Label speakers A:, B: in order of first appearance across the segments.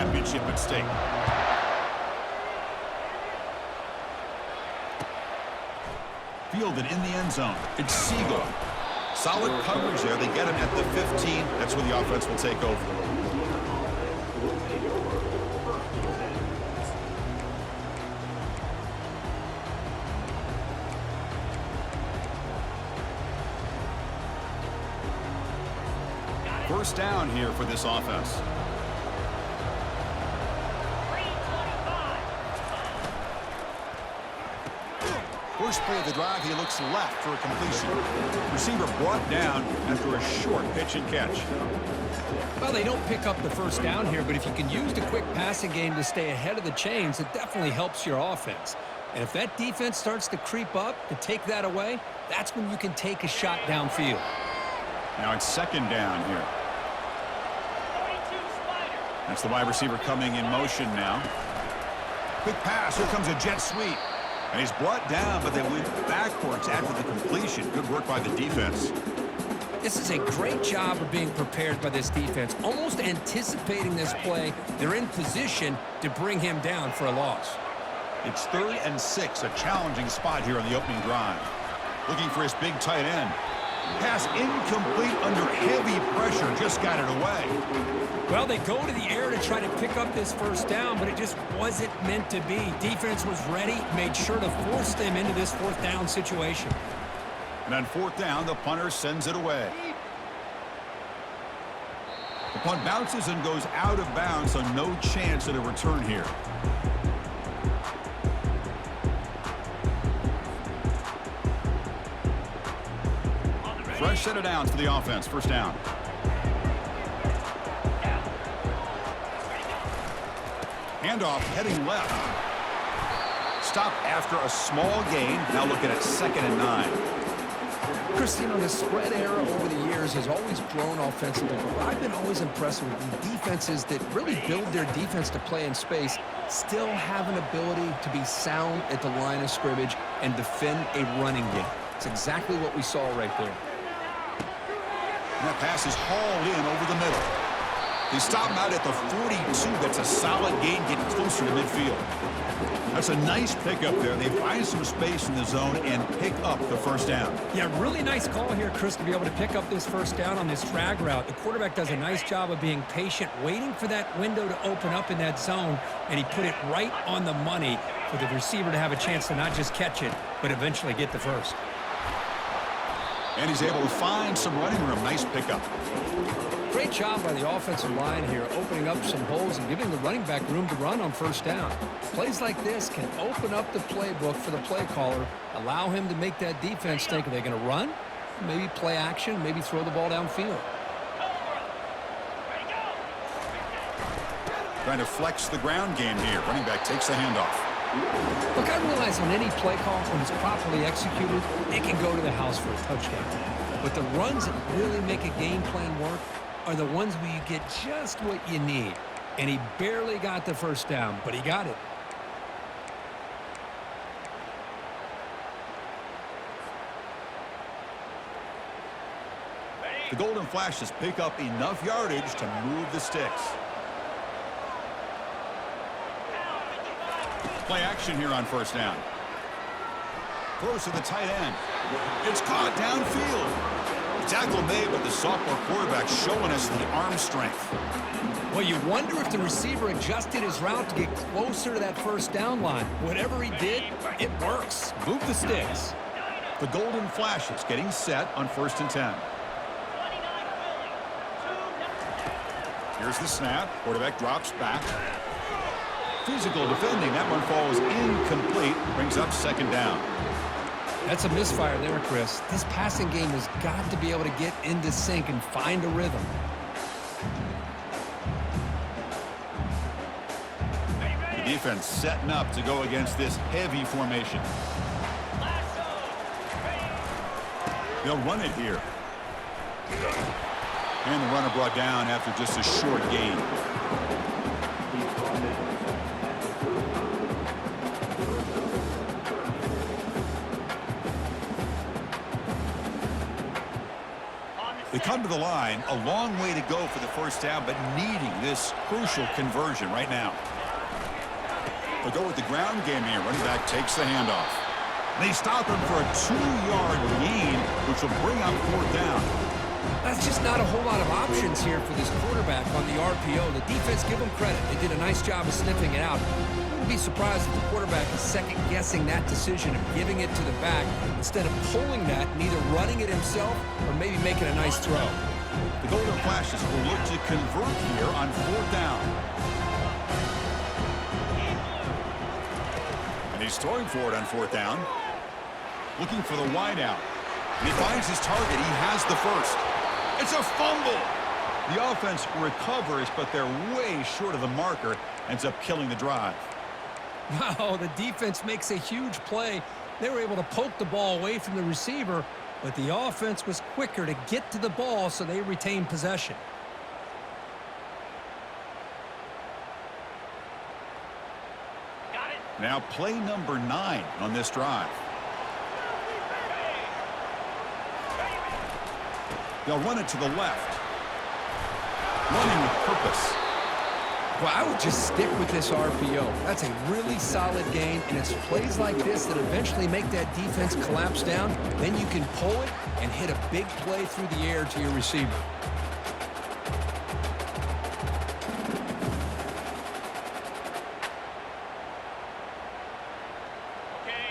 A: championship at stake. Fielded in the end zone. It's Siegel. Solid coverage there. They get him at the 15. That's where the offense will take over. First down here for this offense. First play of the drive, he looks left for a completion. Receiver brought down after a short pitch and catch.
B: Well, they don't pick up the first down here, but if you can use the quick passing game to stay ahead of the chains, it definitely helps your offense. And if that defense starts to creep up to take that away, that's when you can take a shot downfield.
A: Now it's second down here. That's the wide receiver coming in motion now. Quick pass. Here comes a jet sweep. And he's brought down, but they went backwards after the completion. Good work by the defense.
B: This is a great job of being prepared by this defense. Almost anticipating this play, they're in position to bring him down for a loss.
A: It's 3rd and 6, a challenging spot here on the opening drive. Looking for his big tight end. Pass incomplete under heavy pressure. Just got it away.
B: Well, they go to the air to try to pick up this first down, but it just wasn't meant to be. Defense was ready, made sure to force them into this 4th down situation.
A: And on 4th down, the punter sends it away. The punt bounces and goes out of bounds, so no chance at a return here. Fresh set of downs for the offense. First down. Handoff heading left. Stop after a small gain. Now looking at 2nd and 9.
B: Christine, the spread era over the years has always grown offensively, but I've been always impressed with the defenses that really build their defense to play in space, still have an ability to be sound at the line of scrimmage and defend a running game. It's exactly what we saw right there.
A: And that pass is hauled in over the middle. They stop him out at the 42. That's a solid gain, getting closer to midfield. That's a nice pickup there. They find some space in the zone and pick up the first down.
B: Yeah, really nice call here, Chris, to be able to pick up this first down on this drag route. The quarterback does a nice job of being patient, waiting for that window to open up in that zone, and he put it right on the money for the receiver to have a chance to not just catch it, but eventually get the first.
A: And he's able to find some running room. Nice pickup.
B: Great job by the offensive line here, opening up some holes and giving the running back room to run on first down. Plays like this can open up the playbook for the play caller, allow him to make that defense think, are they going to run? Maybe play action, maybe throw the ball downfield.
A: Trying to flex the ground game here. Running back takes the handoff.
B: Look, I realize on any play call, when it's properly executed, it can go to the house for a touchdown. But the runs that really make a game plan work are the ones where you get just what you need. And he barely got the first down, but he got it.
A: The Golden Flashes pick up enough yardage to move the sticks. Play action here on first down. Throws to the tight end. It's caught downfield. Tackle made, but the sophomore quarterback showing us the arm strength.
B: Well, you wonder if the receiver adjusted his route to get closer to that first down line. Whatever he did, it works. Move the sticks.
A: The Golden Flashes getting set on 1st and 10. Here's the snap. Quarterback drops back. Physical defending. That one falls incomplete. Brings up 2nd down.
B: That's a misfire there, Chris. This passing game has got to be able to get into sync and find a rhythm.
A: The defense setting up to go against this heavy formation. They'll run it here. And the runner brought down after just a short gain. They come to the line. A long way to go for the first down, but needing this crucial conversion right now. They'll go with the ground game here. Running back takes the handoff. They stop him for a 2-yard gain, which will bring up 4th down.
B: That's just not a whole lot of options here for this quarterback on the RPO. The defense, give them credit. They did a nice job of sniffing it out. Wouldn't be surprised if the quarterback is second-guessing that decision of giving it to the back instead of pulling that and either running it himself or maybe making a nice throw.
A: The Golden Flashes will look to convert here on 4th down. And he's throwing for it on 4th down. Looking for the wideout. And he finds his target. He has the first. It's a fumble. The offense recovers, but they're way short of the marker. Ends up killing the drive.
B: Wow, the defense makes a huge play. They were able to poke the ball away from the receiver, but the offense was quicker to get to the ball, so they retained possession.
A: Now play number 9 on this drive. They'll run it to the left. Running with purpose.
B: Well, I would just stick with this RPO. That's a really solid game, and it's plays like this that eventually make that defense collapse down. Then you can pull it and hit a big play through the air to your receiver.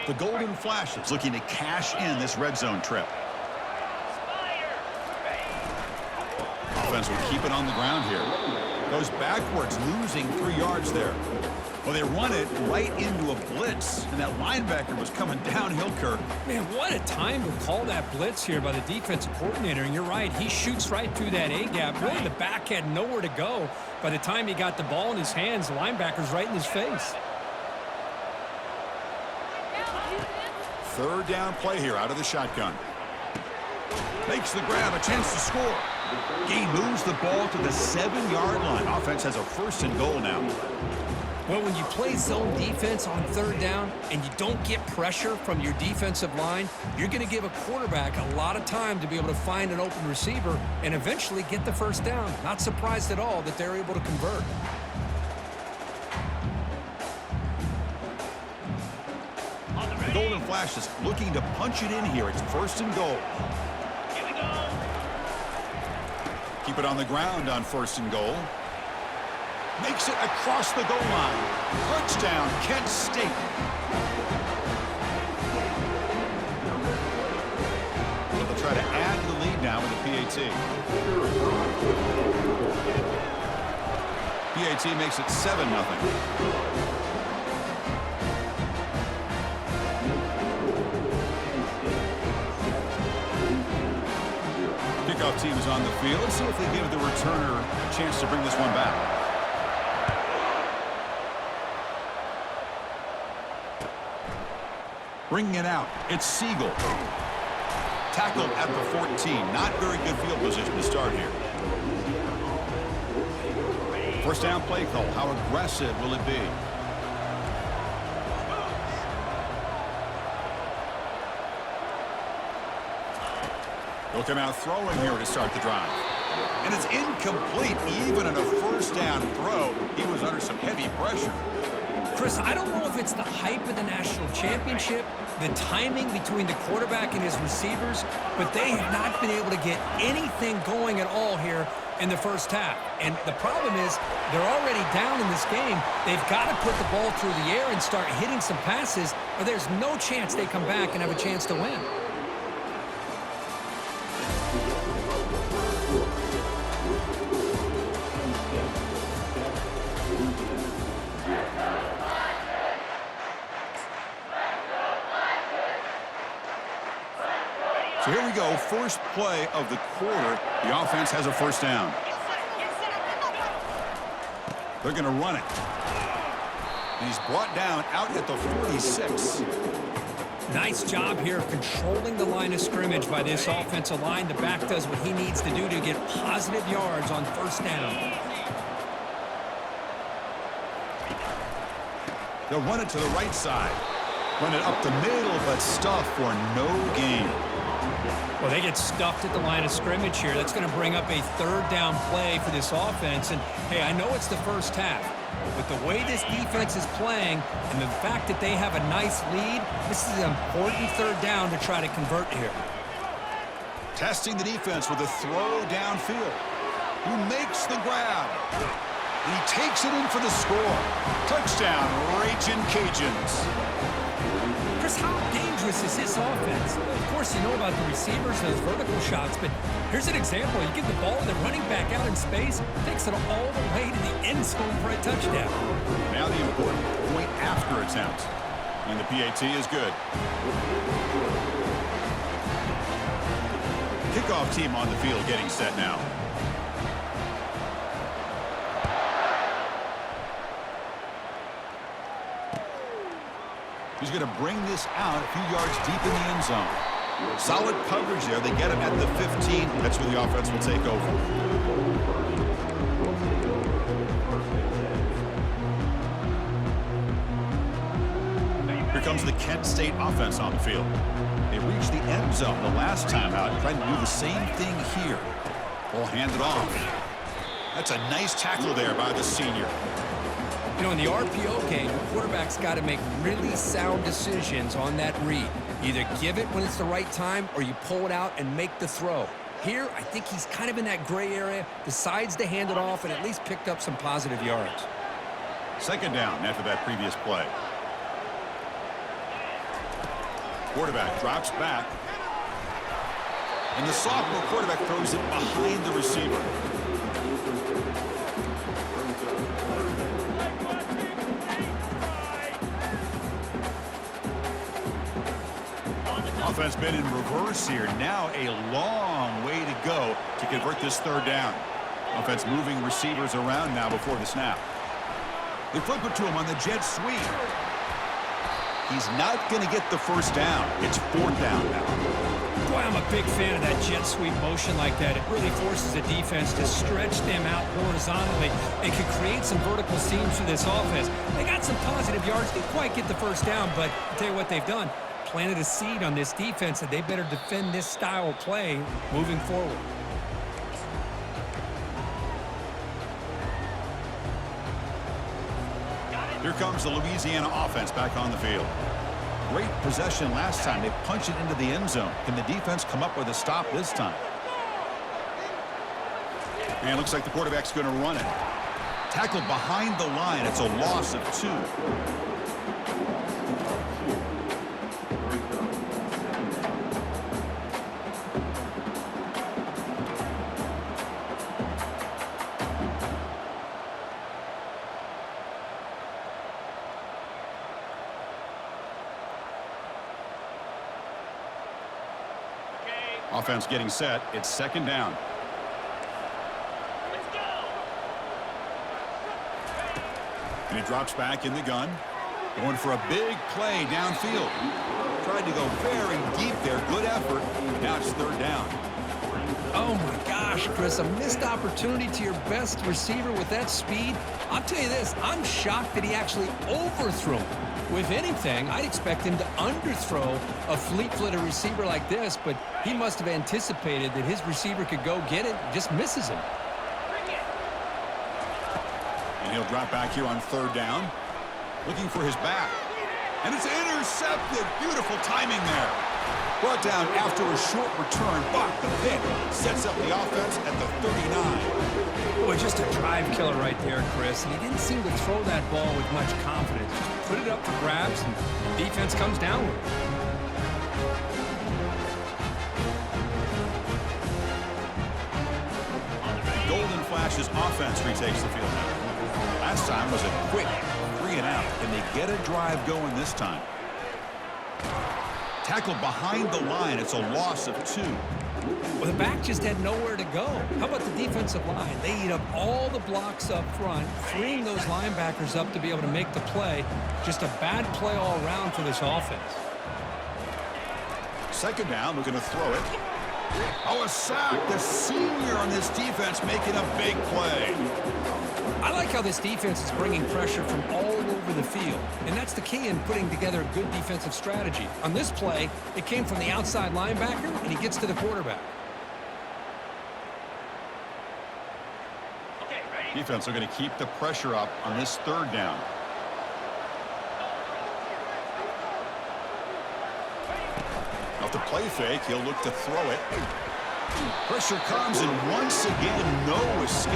A: The Golden Flashes looking to cash in this red zone trip. Offense will keep it on the ground here. Goes backwards, losing 3 yards there. Well, they run it right into a blitz, and that linebacker was coming downhill, Kirk.
C: Man, what a time to call that blitz here by the defensive coordinator. And you're right, he shoots right through that A-gap. Really, the back had nowhere to go. By the time he got the ball in his hands, the linebacker's right in his face.
A: 3rd down play here out of the shotgun. Makes the grab, a chance to score. He moves the ball to the 7-yard line. Offense has a 1st and goal now.
B: Well, when you play zone defense on 3rd down and you don't get pressure from your defensive line, you're going to give a quarterback a lot of time to be able to find an open receiver and eventually get the 1st down. Not surprised at all that they're able to convert.
A: The Golden Flashes looking to punch it in here. It's 1st and goal. Keep it on the ground on 1st and goal. Makes it across the goal line. Touchdown, Kent State. So they'll try to add to the lead now with the PAT. PAT makes it 7-0. Kickoff team is on the field. Let's see if they give the returner a chance to bring this one back. Bringing it out, it's Siegel. Tackled at the 14. Not very good field position to start here. 1st down play call. How aggressive will it be? He'll come out throwing here to start the drive. And it's incomplete. Even in a 1st down throw, he was under some heavy pressure.
C: Chris, I don't know if it's the hype of the national championship, the timing between the quarterback and his receivers, but they have not been able to get anything going at all here in the 1st half. And the problem is they're already down in this game. They've got to put the ball through the air and start hitting some passes, or there's no chance they come back and have a chance to win.
A: So here we go, first play of the quarter. The offense has a 1st down. They're going to run it. And he's brought down out at the 46.
C: Nice job here of controlling the line of scrimmage by this offensive line. The back does what he needs to do to get positive yards on 1st down.
A: They'll run it to the right side. Run it up the middle, but stuffed for no gain.
C: Well, they get stuffed at the line of scrimmage here. That's going to bring up a third down play for this offense. And, hey, I know it's the first half, but the way this defense is playing and the fact that they have a nice lead, this is an important third down to try to convert here.
A: Testing the defense with a throw downfield. Who makes the grab? And he takes it in for the score. Touchdown, Ragin' Cajuns.
C: Chris, how dangerous is this offense? Of course, you know about the receivers, those vertical shots, but here's an example. You give the ball to the running back out in space, takes it all the way to the end zone for a touchdown.
A: Now the important point after attempt. And the PAT is good. Kickoff team on the field getting set now. He's going to bring this out a few yards deep in the end zone. Solid coverage there. They get him at the 15. That's where the offense will take over. Here comes the Kent State offense on the field. They reached the end zone the last time out, trying to do the same thing here. Ball handed off. That's a nice tackle there by the senior.
C: You know, in the RPO game, the quarterback's got to make really sound decisions on that read. Either give it when it's the right time or you pull it out and make the throw. Here, I think he's kind of in that gray area, decides to hand it off and at least picked up some positive yards.
A: Second down after that previous play. Quarterback drops back. And the sophomore quarterback throws it behind the receiver. Offense been in reverse here. Now a long way to go to convert this third down. Offense moving receivers around now before the snap. They flip it to him on the jet sweep. He's not going to get the first down. It's fourth down now.
C: Boy, I'm a big fan of that jet sweep motion like that. It really forces the defense to stretch them out horizontally and can create some vertical seams for this offense. They got some positive yards. Didn't quite get the first down, but I'll tell you what they've done. Planted a seed on this defense that they better defend this style of play moving forward.
A: Here comes the Louisiana offense back on the field. Great possession last time. They punch it into the end zone. Can the defense come up with a stop this time? And it looks like the quarterback's going to run it. Tackled behind the line. It's a loss of 2. Offense getting set. It's second down.
D: Let's go.
A: And he drops back in the gun. Going for a big play downfield. Tried to go very deep there. Good effort. Now it's third down.
B: Oh, my gosh, Chris, a missed opportunity to your best receiver with that speed. I'll tell you this, I'm shocked that he actually overthrew him. With anything, I'd expect him to underthrow a fleet-footed receiver like this, but he must have anticipated that his receiver could go get it and just misses him.
A: And he'll drop back here on third down. Looking for his back. And it's intercepted. Beautiful timing there. Brought down after a short return, but the pick sets up the offense at the 39.
C: Boy, just a drive killer right there, Chris. And he didn't seem to throw that ball with much confidence. Just put it up for grabs, and the defense comes down with it.
A: Golden Flash's offense retakes the field now. Last time was a quick 3-and-out. Can they get a drive going this time? Tackled behind the line. It's a loss of 2.
C: Well, the back just had nowhere to go. How about the defensive line? They eat up all the blocks up front, freeing those linebackers up to be able to make the play. Just a bad play all around for this offense.
A: Second down, looking to throw it. Oh, a sack. The senior on this defense making a big play.
C: I like how this defense is bringing pressure from all over the field, and that's the key in putting together a good defensive strategy. On this play, it came from the outside linebacker, and he gets to the quarterback.
A: Defense are going to keep the pressure up on this third down. Off the play fake, he'll look to throw it. Pressure comes, and once again, no escape.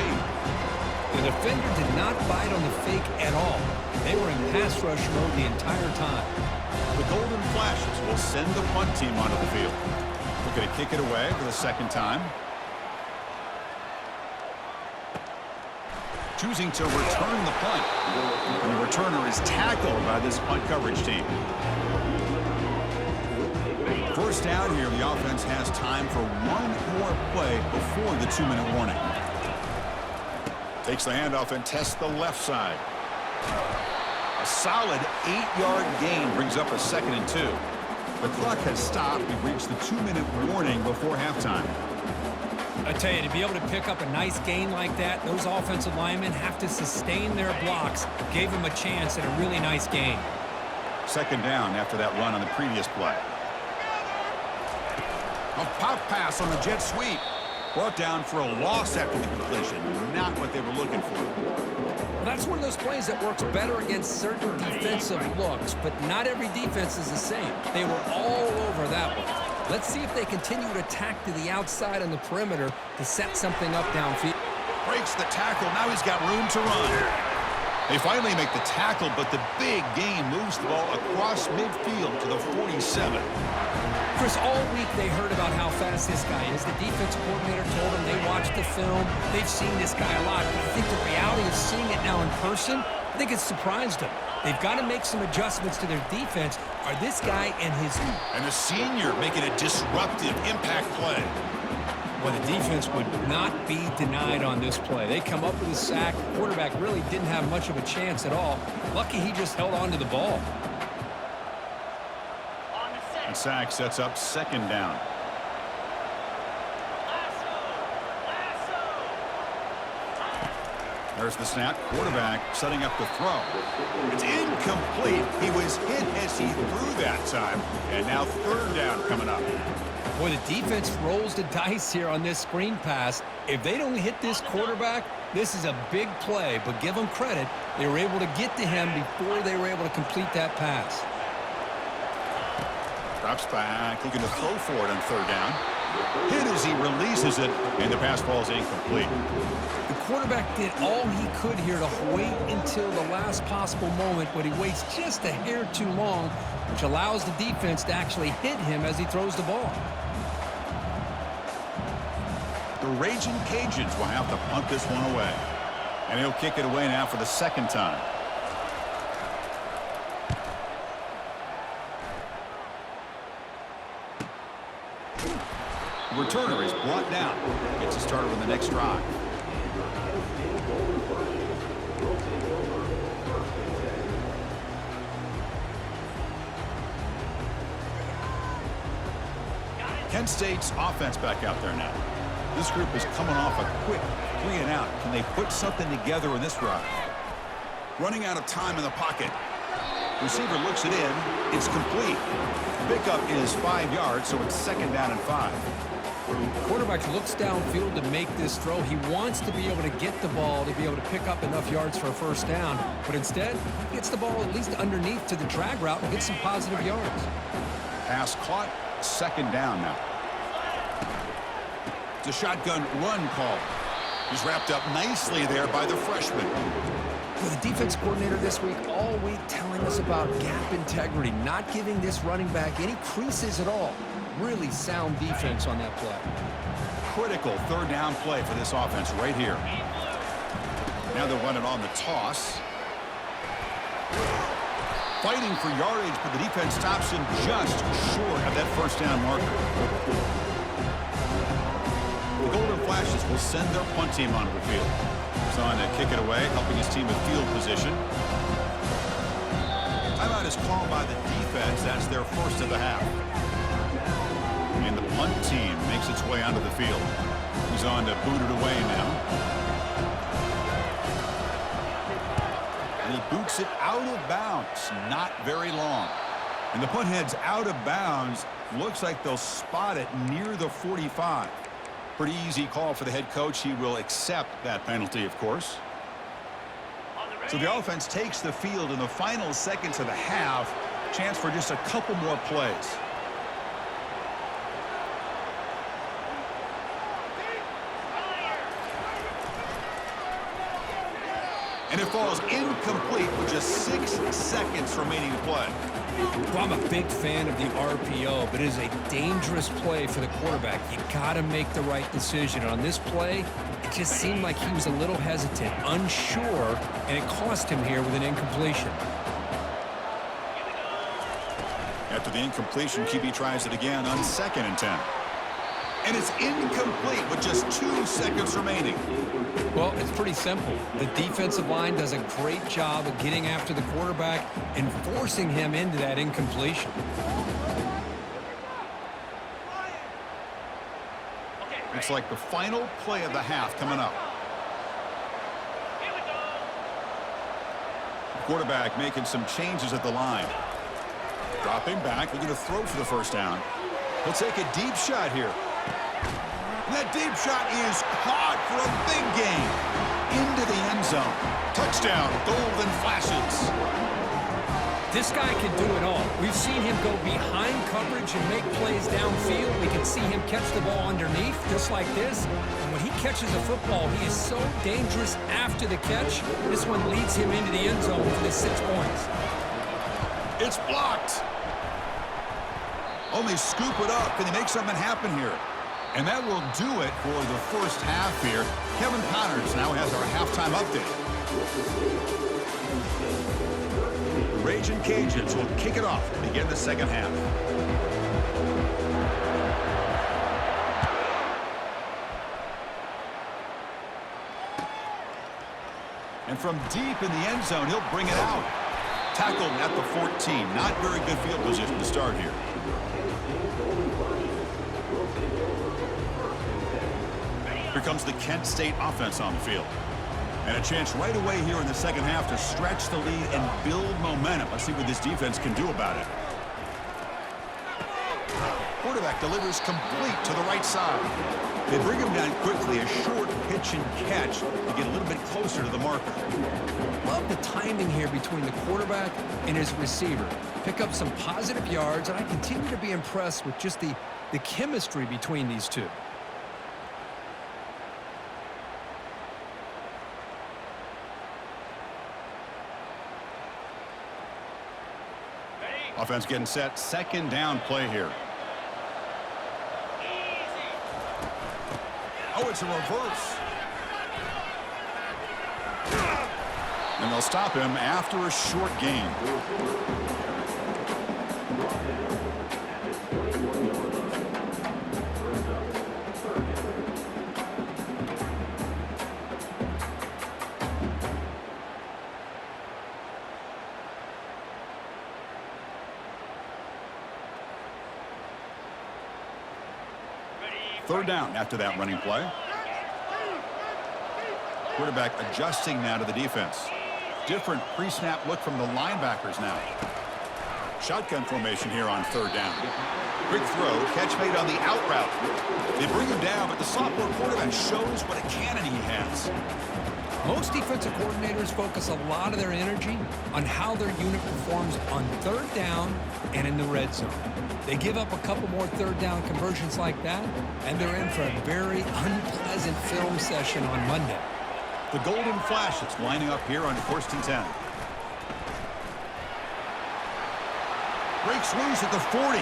C: The defender did not bite on the fake at all. They were in pass rush mode the entire time.
A: The Golden Flashes will send the punt team onto the field. They're going to kick it away for the second time. Choosing to return the punt. And the returner is tackled by this punt coverage team. First down here, the offense has time for one more play before the 2-minute warning. Takes the handoff and tests the left side. A solid 8-yard gain brings up a 2nd and 2. The clock has stopped. We've reached the 2-minute warning before halftime.
C: I tell you, to be able to pick up a nice gain like that, those offensive linemen have to sustain their blocks. Gave them a chance at a really nice gain.
A: Second down after that run on the previous play. A pop pass on the jet sweep. Brought down for a loss after the completion. Not what they were looking for.
C: Well, that's one of those plays that works better against certain defensive looks, but not every defense is the same. They were all over that one. Let's see if they continue to attack to the outside on the perimeter to set something up downfield.
A: Breaks the tackle. Now he's got room to run. They finally make the tackle, but the big gain moves the ball across midfield to the 47.
C: Chris, all week they heard about how fast this guy is. The defense coordinator told them they watched the film. They've seen this guy a lot. But I think the reality of seeing it now in person, I think it's surprised them. They've got to make some adjustments to their defense. Are this guy and his...
A: And the senior making a disruptive impact play.
C: Well, the defense would not be denied on this play. They come up with a sack. The quarterback really didn't have much of a chance at all. Lucky he just held on to the ball.
A: And sack sets up second down. There's the snap. Quarterback setting up the throw. It's incomplete. He was hit as he threw that time. And now third down coming up.
C: Boy, the defense rolls the dice here on this screen pass. If they don't hit this quarterback, this is a big play. But give them credit. They were able to get to him before they were able to complete that pass.
A: Drops back, looking to throw for it on third down. Hit as he releases it, and the pass ball is incomplete.
C: The quarterback did all he could here to wait until the last possible moment, but he waits just a hair too long, which allows the defense to actually hit him as he throws the ball.
A: The Raging Cajuns will have to punt this one away. And he'll kick it away now for the second time. Returner is brought down. Gets a starter on the next drive. Kent State's offense back out there now. This group is coming off a quick 3-and-out. Can they put something together in this drive? Running out of time in the pocket. Receiver looks it in. It's complete. Pickup is 5 yards, so it's second down and 5.
C: Quarterback looks downfield to make this throw. He wants to be able to get the ball to be able to pick up enough yards for a first down, but instead he gets the ball at least underneath to the drag route and gets some positive yards.
A: Pass caught, second down now. It's a shotgun run call. He's wrapped up nicely there by the freshman.
B: Well, the defense coordinator this week, all week telling us about gap integrity, not giving this running back any creases at all. Really sound defense on that play.
A: Critical third down play for this offense right here. Now they're running on the toss. Fighting for yardage, but the defense stops him just short of that first down marker. The Golden Flashes will send their punt team onto the field. He's on to kick it away, helping his team with field position. Timeout is called by the defense. That's their first of the half. And the punt team makes its way onto the field. He's on to boot it away now. he boots it out of bounds. Not very long. And the punt heads out of bounds. Looks like they'll spot it near the 45. Pretty easy call for the head coach. He will accept that penalty, of course. So the offense takes the field in the final seconds of the half. Chance for just a couple more plays. And it falls incomplete with just 6 seconds remaining to play.
C: Well, I'm a big fan of the RPO, but it is a dangerous play for the quarterback. You got to make the right decision. And on this play, it just seemed like he was a little hesitant, unsure, and it cost him here with an incompletion.
A: After the incompletion, QB tries it again on 2nd and 10. And it's incomplete with just 2 seconds remaining.
C: Well, it's pretty simple. The defensive line does a great job of getting after the quarterback and forcing him into that incompletion.
A: It's like the final play of the half coming up. The quarterback making some changes at the line. Dropping back, looking to throw for the first down. He'll take a deep shot here. And that deep shot is caught for a big gain. Into the end zone. Touchdown, golden flashes.
C: This guy can do it all. We've seen him go behind coverage and make plays downfield. We can see him catch the ball underneath, just like this. And when he catches a football, he is so dangerous after the catch. This one leads him into the end zone for the 6 points.
A: It's blocked. Only scoop it up. Can he make something happen here? And that will do it for the first half here. Kevin Connors now has our halftime update. The Raging Cajuns will kick it off to begin the second half. And from deep in the end zone, he'll bring it out. Tackled at the 14. Not very good field position to start here. Here comes the Kent State offense on the field. And a chance right away here in the second half to stretch the lead and build momentum. Let's see what this defense can do about it. Quarterback delivers complete to the right side. They bring him down quickly, a short pitch and catch to get a little bit closer to the marker.
B: Love the timing here between the quarterback and his receiver. Pick up some positive yards, and I continue to be impressed with just the chemistry between these two.
A: Offense getting set. Second down play here. Oh, it's a reverse. And they'll stop him after a short gain. Third down after that running play. Quarterback adjusting now to the defense. Different pre-snap look from the linebackers now. Shotgun formation here on third down. Quick throw, catch made on the out route. They bring him down, but the sophomore quarterback shows what a cannon he has.
C: Most defensive coordinators focus a lot of their energy on how their unit performs on third down and in the red zone. They give up a couple more third down conversions like that, and they're in for a very unpleasant film session on Monday.
A: The Golden Flashes lining up here on 1st and 10. Breaks loose at the 40.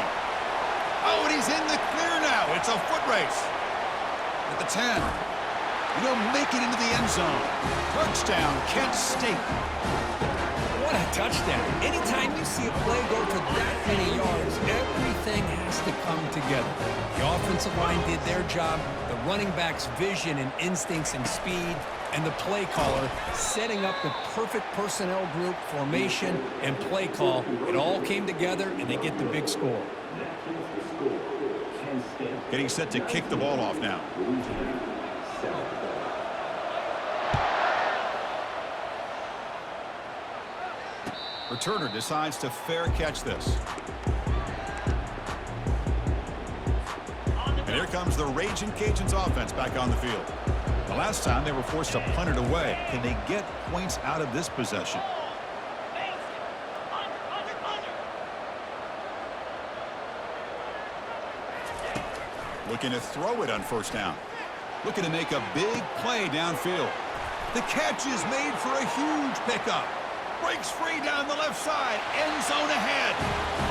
A: Oh, and he's in the clear now. It's a foot race. At the 10. And he'll make it into the end zone. Touchdown, Kent State.
C: What a touchdown. Anytime you see a play go for that many yards, everything has to come together. The offensive line did their job, the running back's vision and instincts and speed, and the play caller setting up the perfect personnel group, formation, and play call. It all came together, and they get the big score.
A: Getting set to kick the ball off now. Returner decides to fair catch this. And here comes the Raging Cajuns offense back on the field. The last time they were forced to punt it away. Can they get points out of this possession? Looking to throw it on first down. Looking to make a big play downfield. The catch is made for a huge pickup. Breaks free down the left side. End zone ahead.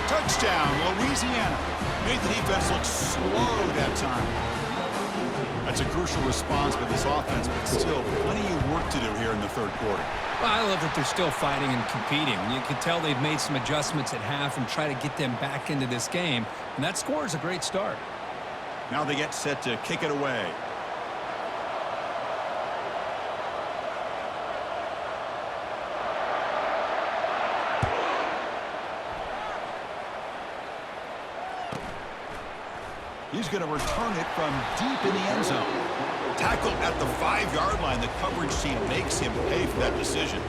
A: Touchdown, Louisiana. Made the defense look slow that time. That's a crucial response for this offense, but still plenty of work to do here in the third quarter.
C: Well, I love that they're still fighting and competing. You can tell they've made some adjustments at half and try to get them back into this game. And that score is a great start.
A: Now they get set to kick it away. He's going to return it from deep in the end zone. Tackled at the 5-yard line. The coverage team makes him pay for that decision.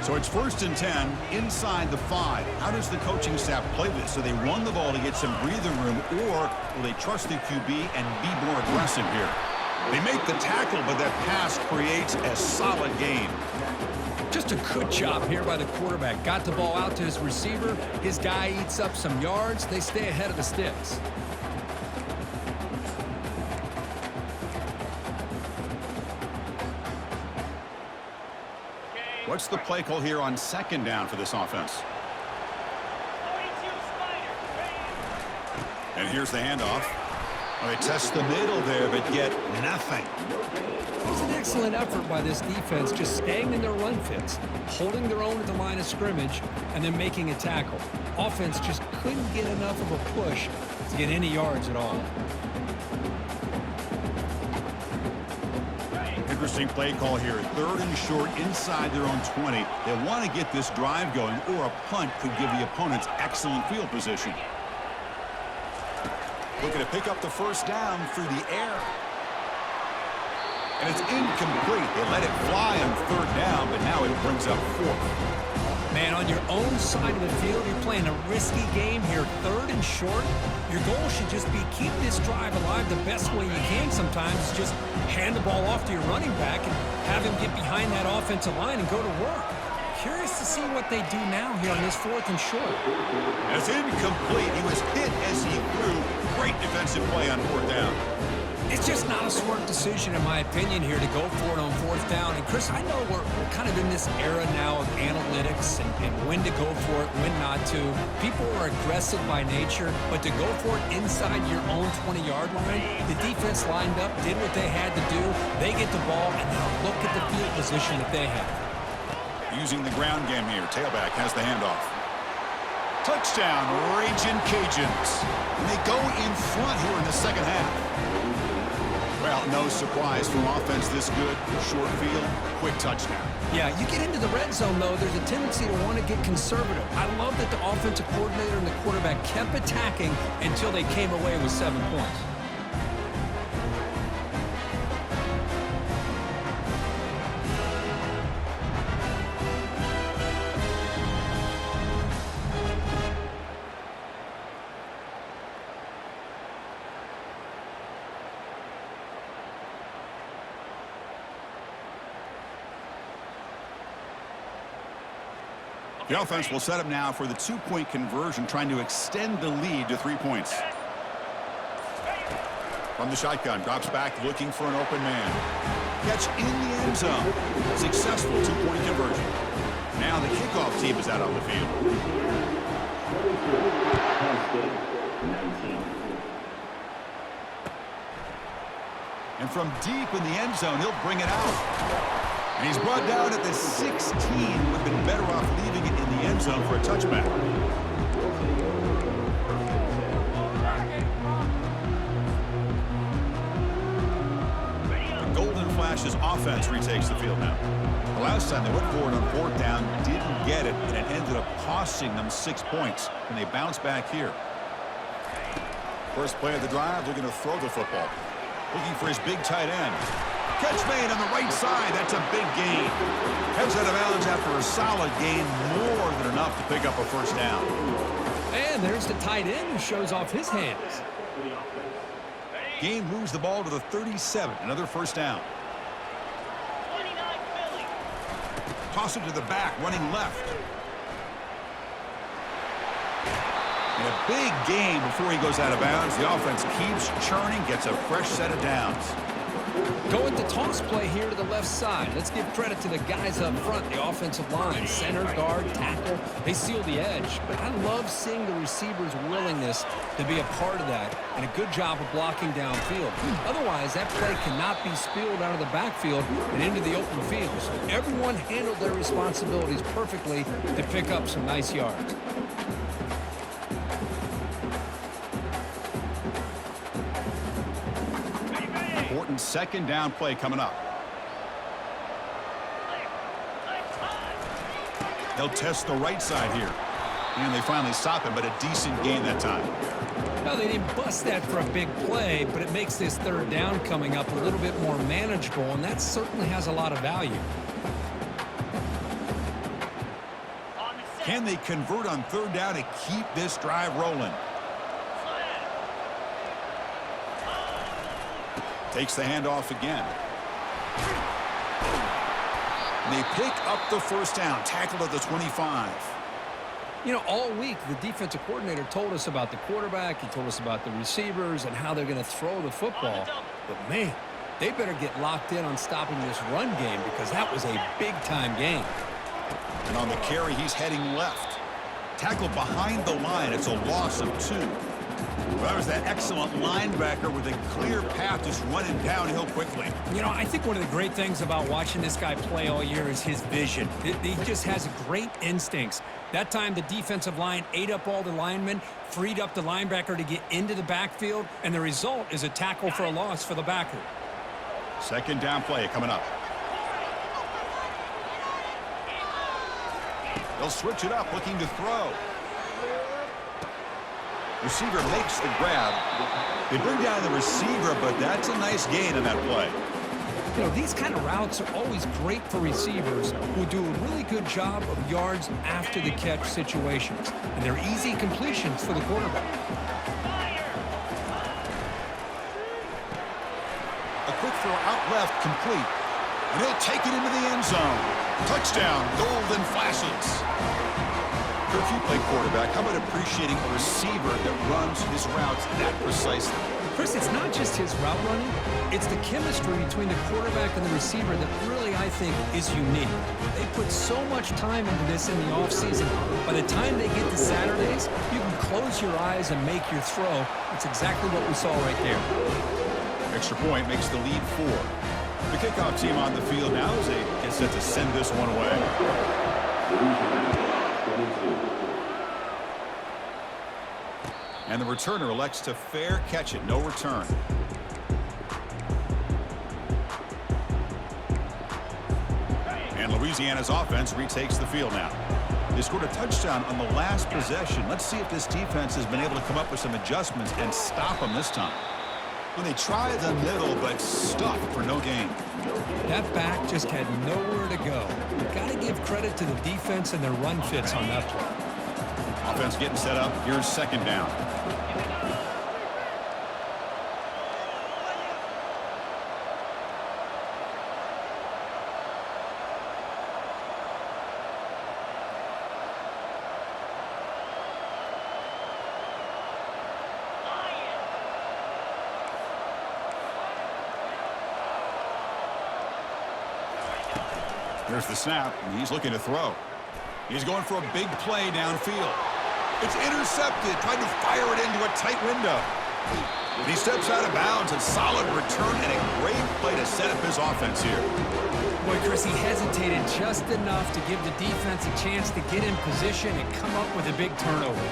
A: So it's 1st and 10 inside the 5. How does the coaching staff play this? So they run the ball to get some breathing room, or will they trust the QB and be more aggressive here? They make the tackle, but that pass creates a solid gain.
C: Just a good job here by the quarterback. Got the ball out to his receiver. His guy eats up some yards. They stay ahead of the sticks.
A: What's the play call here on 2nd down for this offense? And here's the handoff. Well, they test the middle there, but get nothing.
C: It was an excellent effort by this defense, just staying in their run fits, holding their own at the line of scrimmage, and then making a tackle. Offense just couldn't get enough of a push to get any yards at all.
A: Interesting play call here. 3rd and short inside their own 20. They want to get this drive going, or a punt could give the opponents excellent field position. Looking to pick up the first down through the air. And it's incomplete. They let it fly on 3rd down, but now it brings up 4th.
C: Man, on your own side of the field, you're playing a risky game here. 3rd and short. Your goal should just be keep this drive alive the best way you can sometimes. Just hand the ball off to your running back and have him get behind that offensive line and go to work. Curious to see what they do now here on this 4th and short.
A: It's incomplete. He was hit as he threw. Great defensive play on 4th down.
C: It's just not a smart decision, in my opinion, here to go for it on 4th down. And, Chris, I know we're kind of in this era now of analytics and when to go for it, when not to. People are aggressive by nature, but to go for it inside your own 20-yard line, the defense lined up, did what they had to do. They get the ball, and now look at the field position that they have.
A: Using the ground game here. Tailback has the handoff. Touchdown, Raging Cajuns. And they go in front here in the second half. Well, no surprise from offense this good. Short field, quick touchdown.
C: Yeah, you get into the red zone, though, there's a tendency to want to get conservative. I love that the offensive coordinator and the quarterback kept attacking until they came away with 7 points.
A: The offense will set up now for the 2-point conversion, trying to extend the lead to 3 points. From the shotgun, drops back looking for an open man. Catch in the end zone. Successful 2-point conversion. Now the kickoff team is out on the field. And from deep in the end zone, he'll bring it out. And he's brought down at the 16. Would have been better off leaving it in the end zone for a touchback. The Golden Flash's offense retakes the field now. The last time they went forward on 4th down, didn't get it, and it ended up costing them 6 points. And they bounce back here. First play of the drive, looking to throw the football. Looking for his big tight end. Catch made on the right side. That That's a big gain. Heads out of bounds after a solid gain, more than enough to pick up a first down.
C: And there's the tight end who shows off his hands.
A: Gain moves the ball to the 37. Another first down. Toss it to the back, running left. And a big gain before he goes out of bounds. The offense keeps churning, gets a fresh set of downs.
C: Go with the toss play here to the left side. Let's give credit to the guys up front, the offensive line, center, guard, tackle. They seal the edge. But I love seeing the receivers' willingness to be a part of that and a good job of blocking downfield. Otherwise, that play cannot be spilled out of the backfield and into the open field. So everyone handled their responsibilities perfectly to pick up some nice yards.
A: Important second down play coming up. They'll test the right side here. And they finally stop him, but a decent gain that time.
C: Well, they didn't bust that for a big play, but it makes this third down coming up a little bit more manageable, and that certainly has a lot of value.
A: Can they convert on third down to keep this drive rolling? Takes the handoff again. And they pick up the first down. Tackled at the 25.
C: You know, all week, the defensive coordinator told us about the quarterback. He told us about the receivers and how they're going to throw the football. But, man, they better get locked in on stopping this run game because that was a big-time game.
A: And on the carry, he's heading left. Tackled behind the line. It's a loss of 2. Well, that was that excellent linebacker with a clear path just running downhill quickly.
C: You know, I think one of the great things about watching this guy play all year is his vision. He just has great instincts. That time, the defensive line ate up all the linemen, freed up the linebacker to get into the backfield, and the result is a tackle for a loss for the backer.
A: Second down play coming up. They'll switch it up, looking to throw. Receiver makes the grab. They bring down the receiver, but that's a nice gain in that play.
C: You know, these kind of routes are always great for receivers who do a really good job of yards after the catch situations. And they're easy completions for the quarterback.
A: A quick throw out left, complete. And he'll take it into the end zone. Touchdown, golden flashes. Kirk, you play quarterback. How about appreciating a receiver that runs his routes that precisely?
C: Chris, it's not just his route running. It's the chemistry between the quarterback and the receiver that really, I think, is unique. They put so much time into this in the offseason. By the time they get to Saturdays, you can close your eyes and make your throw. It's exactly what we saw right there.
A: Extra point makes the lead 4. The kickoff team on the field now as they get set to send this one away. And the returner elects to fair catch it. No return. And Louisiana's offense retakes the field now. They scored a touchdown on the last possession. Let's see if this defense has been able to come up with some adjustments and stop them this time. When they try the middle, but stuffed for no gain.
C: That back just had nowhere to go. Got to give credit to the defense and their run fits on that play.
A: Offense getting set up. Here's second down. There's the snap, and he's looking to throw. He's going for a big play downfield. It's intercepted, trying to fire it into a tight window. But he steps out of bounds, a solid return, and a great play to set up his offense here.
C: Boy, Chris, he hesitated just enough to give the defense a chance to get in position and come up with a big turnover.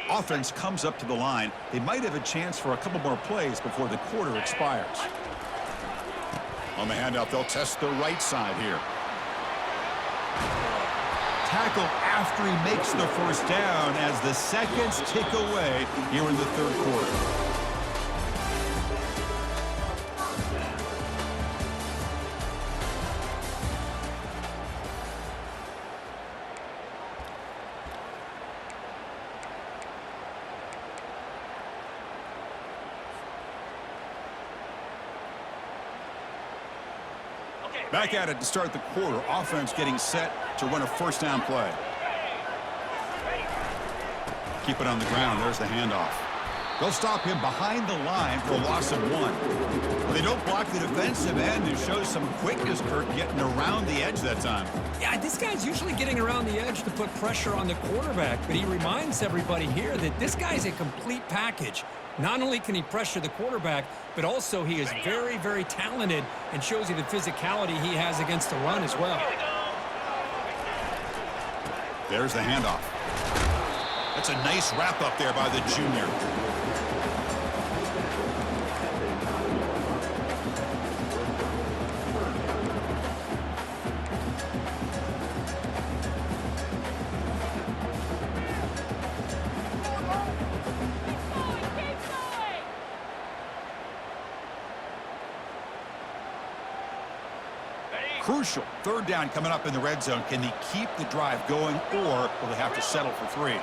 A: Offense comes up to the line. They might have a chance for a couple more plays before the quarter expires. On the handoff, they'll test the right side here. Tackle after he makes the first down as the seconds tick away here in the third quarter. Back at it to start the quarter. Offense getting set to run a first down play. Keep it on the ground. There's the handoff. They'll stop him behind the line for a loss of 1. Well, they don't block the defensive end and show some quickness, Kirk, getting around the edge that time.
C: Yeah, this guy's usually getting around the edge to put pressure on the quarterback, but he reminds everybody here that this guy's a complete package. Not only can he pressure the quarterback, but also he is very, very talented and shows you the physicality he has against the run as well.
A: There's the handoff. That's a nice wrap up there by the junior. Crucial. Third down coming up in the red zone. Can they keep the drive going, or will they have to settle for 3?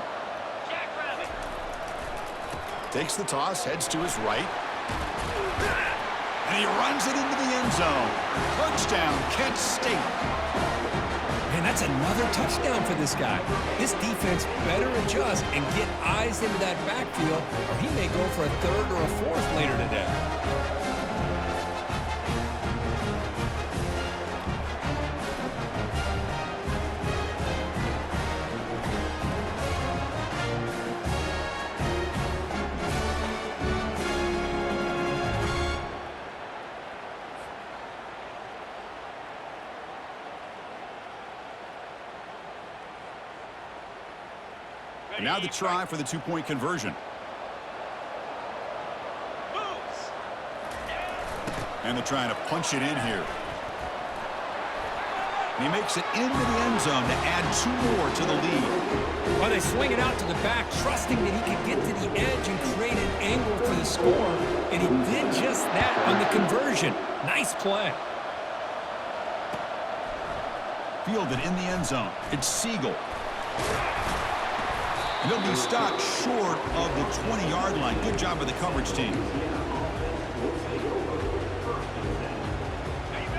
A: Takes the toss, heads to his right. And he runs it into the end zone. Touchdown, Kent State.
C: And that's another touchdown for this guy. This defense better adjust and get eyes into that backfield, or he may go for a 3rd or a 4th later today.
A: And now the try for the 2-point conversion. And they're trying to punch it in here. And he makes it into the end zone to add 2 more to the lead.
C: Well, they swing it out to the back, trusting that he could get to the edge and create an angle for the score. And he did just that on the conversion. Nice play.
A: Fielded in the end zone. It's Siegel. And he'll be stopped short of the 20-yard line. Good job by the coverage team.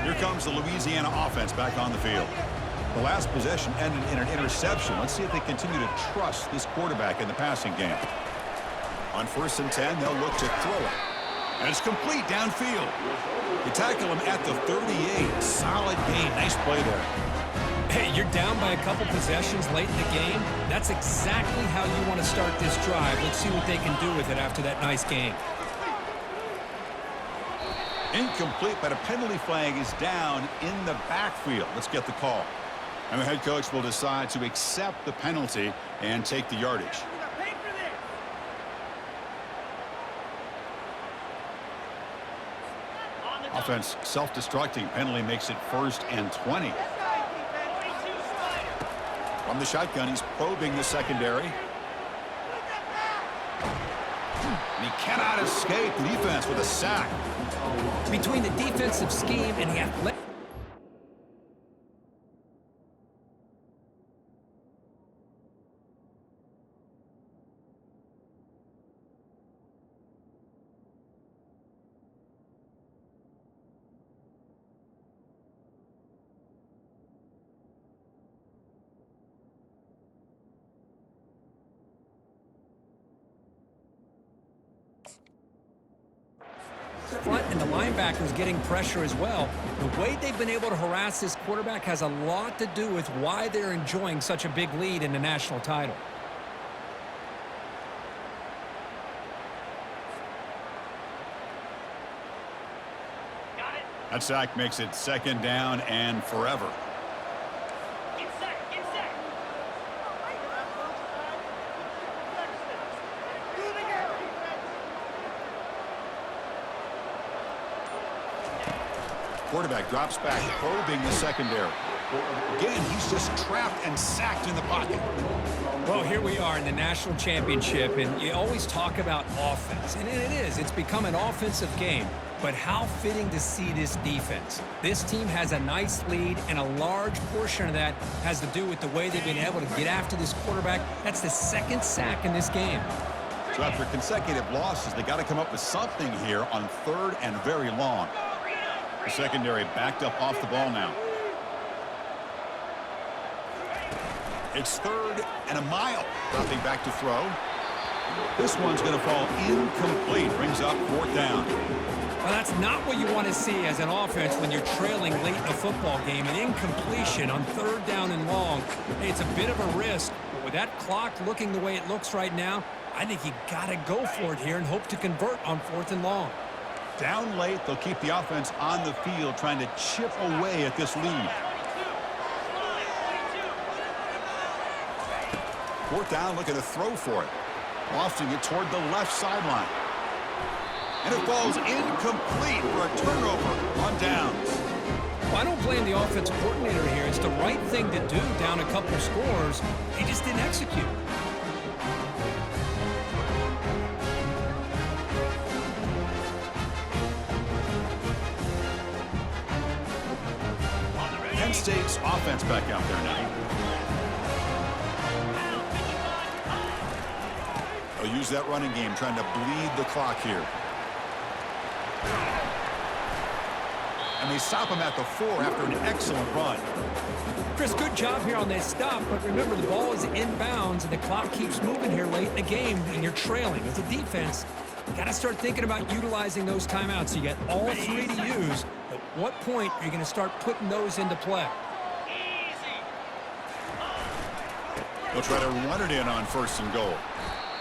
A: Here comes the Louisiana offense back on the field. The last possession ended in an interception. Let's see if they continue to trust this quarterback in the passing game. On 1st and 10, they'll look to throw it. And it's complete downfield. You tackle him at the 38. Solid gain. Nice play there.
C: Hey, you're down by a couple possessions late in the game. That's exactly how you want to start this drive. Let's see what they can do with it after that nice game.
A: Incomplete, but a penalty flag is down in the backfield. Let's get the call. And the head coach will decide to accept the penalty and take the yardage. Offense self-destructing. Penalty makes it 1st and 20. From the shotgun, he's probing the secondary. And he cannot escape the defense with a sack.
C: Between the defensive scheme and the athletic... front and the linebackers getting pressure as well. The way they've been able to harass this quarterback has a lot to do with why they're enjoying such a big lead in the national title.
A: That sack makes it 2nd down and forever. Quarterback drops back, probing the secondary. Again, he's just trapped and sacked in the pocket.
C: Well, here we are in the national championship, and you always talk about offense. And it is. It's become an offensive game. But how fitting to see this defense. This team has a nice lead, and a large portion of that has to do with the way they've been able to get after this quarterback. That's the second sack in this game.
A: So after consecutive losses, they got to come up with something here on 3rd and very long. The secondary backed up off the ball now. It's 3rd and a mile. Dropping back to throw. This one's going to fall incomplete. Brings up 4th down.
C: Well, that's not what you want to see as an offense when you're trailing late in a football game. An incompletion on 3rd down and long. Hey, it's a bit of a risk. But with that clock looking the way it looks right now, I think you got to go for it here and hope to convert on 4th and long.
A: Down late, they'll keep the offense on the field trying to chip away at this lead. 4th down, looking to throw for it. Lofting it toward the left sideline. And it falls incomplete for a turnover on downs.
C: Well, I don't blame the offensive coordinator here. It's the right thing to do down a couple scores. He just didn't execute.
A: Penn State's offense back out there now. They'll use that running game, trying to bleed the clock here. And they stop him at the 4 after an excellent run.
C: Chris, good job here on this stop, but remember the ball is inbounds and the clock keeps moving here late in the game and you're trailing. As a defense, you got to start thinking about utilizing those timeouts. You get all 3 to use. At what point are you going to start putting those into play?
A: They'll try to run it in on 1st and goal.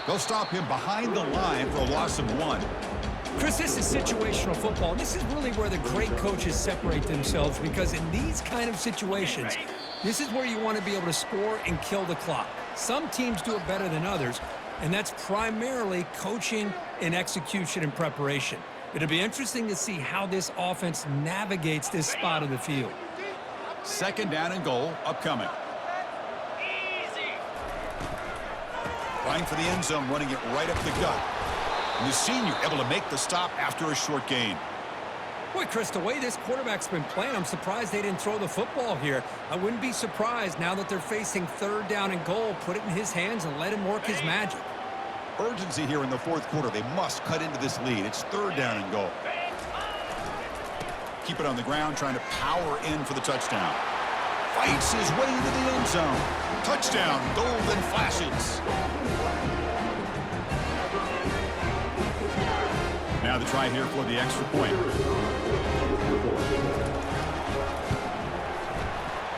A: They'll stop him behind the line for a loss of 1.
C: Chris, this is situational football. This is really where the great coaches separate themselves, because in these kind of situations, this is where you want to be able to score and kill the clock. Some teams do it better than others, and that's primarily coaching and execution and preparation. It'll be interesting to see how this offense navigates this spot of the field.
A: 2nd down and goal upcoming. Trying for the end zone, running it right up the gut. And the senior able to make the stop after a short gain.
C: Boy, Chris, the way this quarterback's been playing, I'm surprised they didn't throw the football here. I wouldn't be surprised now that they're facing 3rd down and goal. Put it in his hands and let him work his magic.
A: Urgency here in the 4th quarter. They must cut into this lead. It's 3rd down and goal. Keep it on the ground, trying to power in for the touchdown. Fights his way into the end zone. Touchdown, golden flashes. Now the try here for the extra point.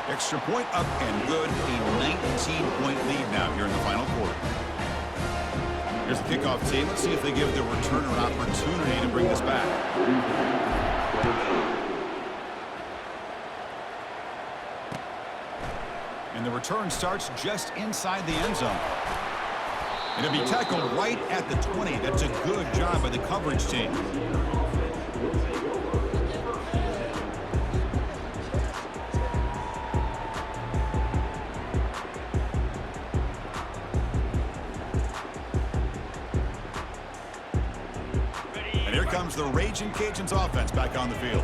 A: Extra point up and good. A 19-point lead now here in the final quarter. Here's the kickoff team. Let's see if they give the returner an opportunity to bring this back. And the return starts just inside the end zone. It'll be tackled right at the 20. That's a good job by the coverage team. And here comes the Raging Cajuns offense back on the field.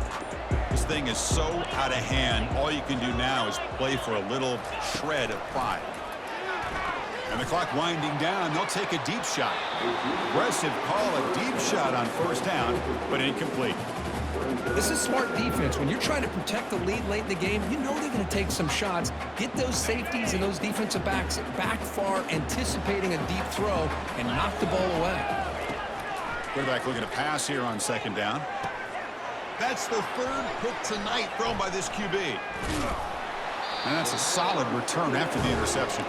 A: This thing is so out of hand. All you can do now is play for a little shred of pride. And the clock winding down, they'll take a deep shot. Aggressive call, a deep shot on 1st down, but incomplete.
C: This is smart defense. When you're trying to protect the lead late in the game, you know they're going to take some shots. Get those safeties and those defensive backs back far, anticipating a deep throw, and knock the ball away.
A: Quarterback looking to pass here on 2nd down. That's the 3rd pick tonight thrown by this QB. And that's a solid return after the interception.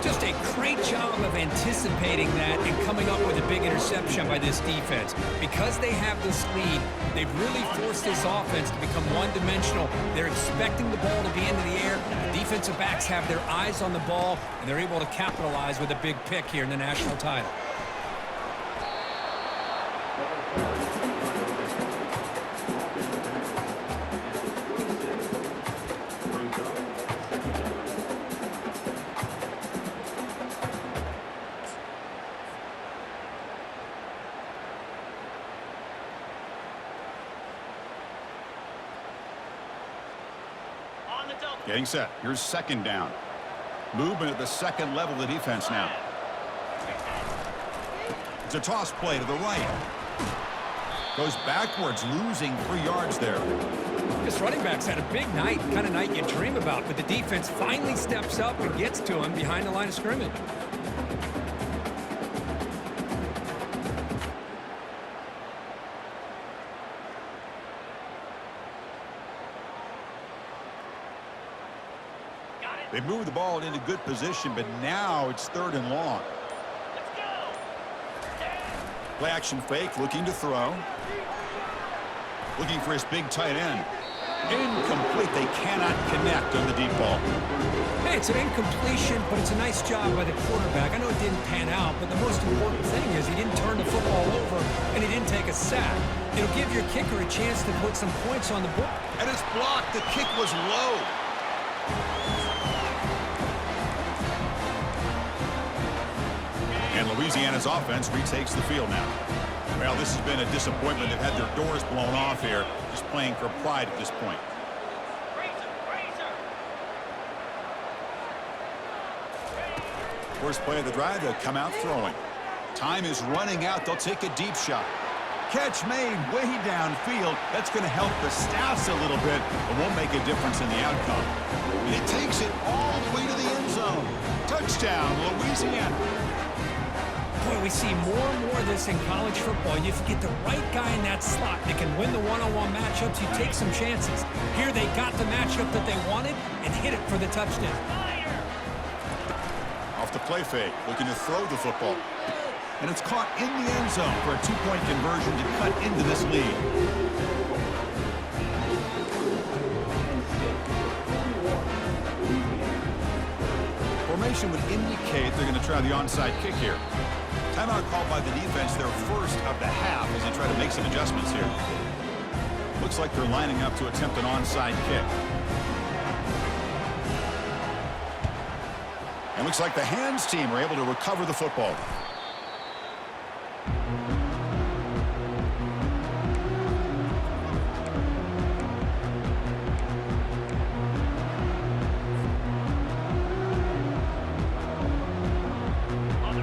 C: Just a great job of anticipating that and coming up with a big interception by this defense. Because they have this lead, they've really forced this offense to become one-dimensional. They're expecting the ball to be into the air. The defensive backs have their eyes on the ball, and they're able to capitalize with a big pick here in the national title.
A: Getting set. Here's second down. Movement at the second level of the defense now. It's a toss play to the right. Goes backwards, losing 3 yards there.
C: This running back's had a big night, kind of night you dream about, but the defense finally steps up and gets to him behind the line of scrimmage.
A: They moved the ball into good position, but now it's 3rd and long. Play action fake, looking to throw. Looking for his big tight end. Incomplete. They cannot connect on the deep ball.
C: Hey, it's an incompletion, but it's a nice job by the quarterback. I know it didn't pan out, but the most important thing is he didn't turn the football over and he didn't take a sack. It'll give your kicker a chance to put some points on the board.
A: And it's blocked. The kick was low. And Louisiana's offense retakes the field now. Well, this has been a disappointment. They've had their doors blown off here, just playing for pride at this point. First play of the drive, they'll come out throwing. Time is running out. They'll take a deep shot. Catch made way downfield. That's going to help the Staffs a little bit, but won't make a difference in the outcome. And it takes it all the way to the end zone. Touchdown, Louisiana.
C: Boy, we see more and more of this in college football. If you get the right guy in that slot that can win the one-on-one matchups, you take some chances. Here they got the matchup that they wanted and hit it for the touchdown.
A: Off the play fake, looking to throw the football. And it's caught in the end zone for a 2-point conversion to cut into this lead. Formation would indicate they're going to try the onside kick here. Timeout called by the defense, their first of the half, as they try to make some adjustments here. Looks like they're lining up to attempt an onside kick. And looks like the hands team are able to recover the football.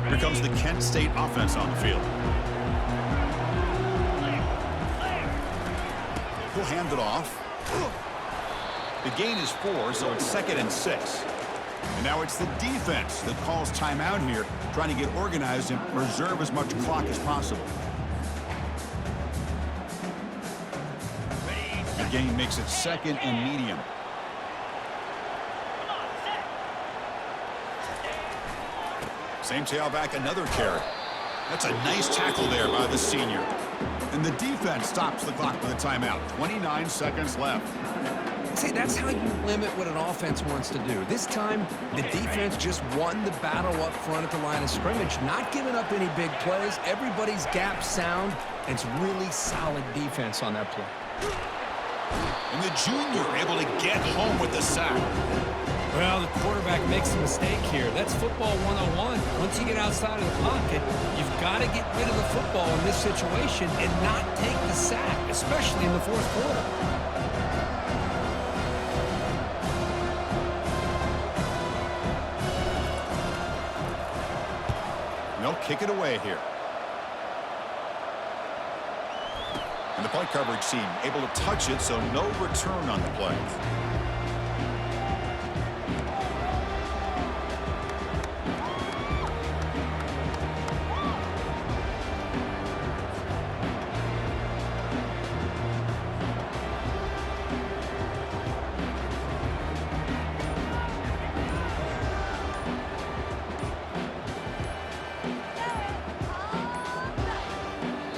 A: Here comes the Kent State offense on the field. He'll hand it off. The gain is 4, so it's 2nd and 6. And now it's the defense that calls timeout here, trying to get organized and preserve as much clock as possible. The gain makes it 2nd and medium. Same tailback, another carry. That's a nice tackle there by the senior. And the defense stops the clock with a timeout. 29 seconds left.
B: See, that's how you limit what an offense wants to do. This time, the defense just won the battle up front at the line of scrimmage, not giving up any big plays. Everybody's gap sound, and it's really solid defense on that play.
A: And the junior able to get home with the sack.
C: Well, the quarterback makes a mistake here. That's football 101. Once you get outside of the pocket, you've got to get rid of the football in this situation and not take the sack, especially in the fourth quarter.
A: And they'll kick it away here. And the play coverage team able to touch it, so no return on the play.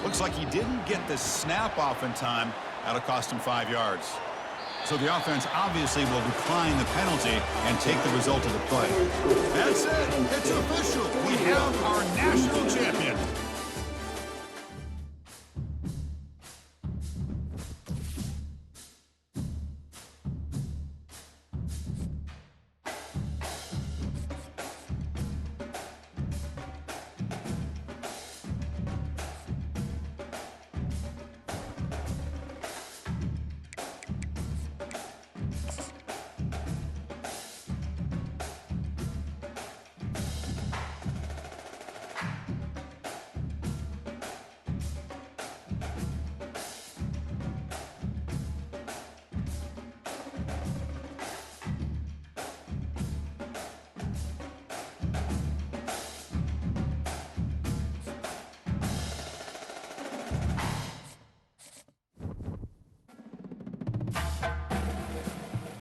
A: Looks like he didn't get the snap off in time. That'll cost him 5 yards. So the offense obviously will decline the penalty and take the result of the play. That's it. It's official. We have our national champion.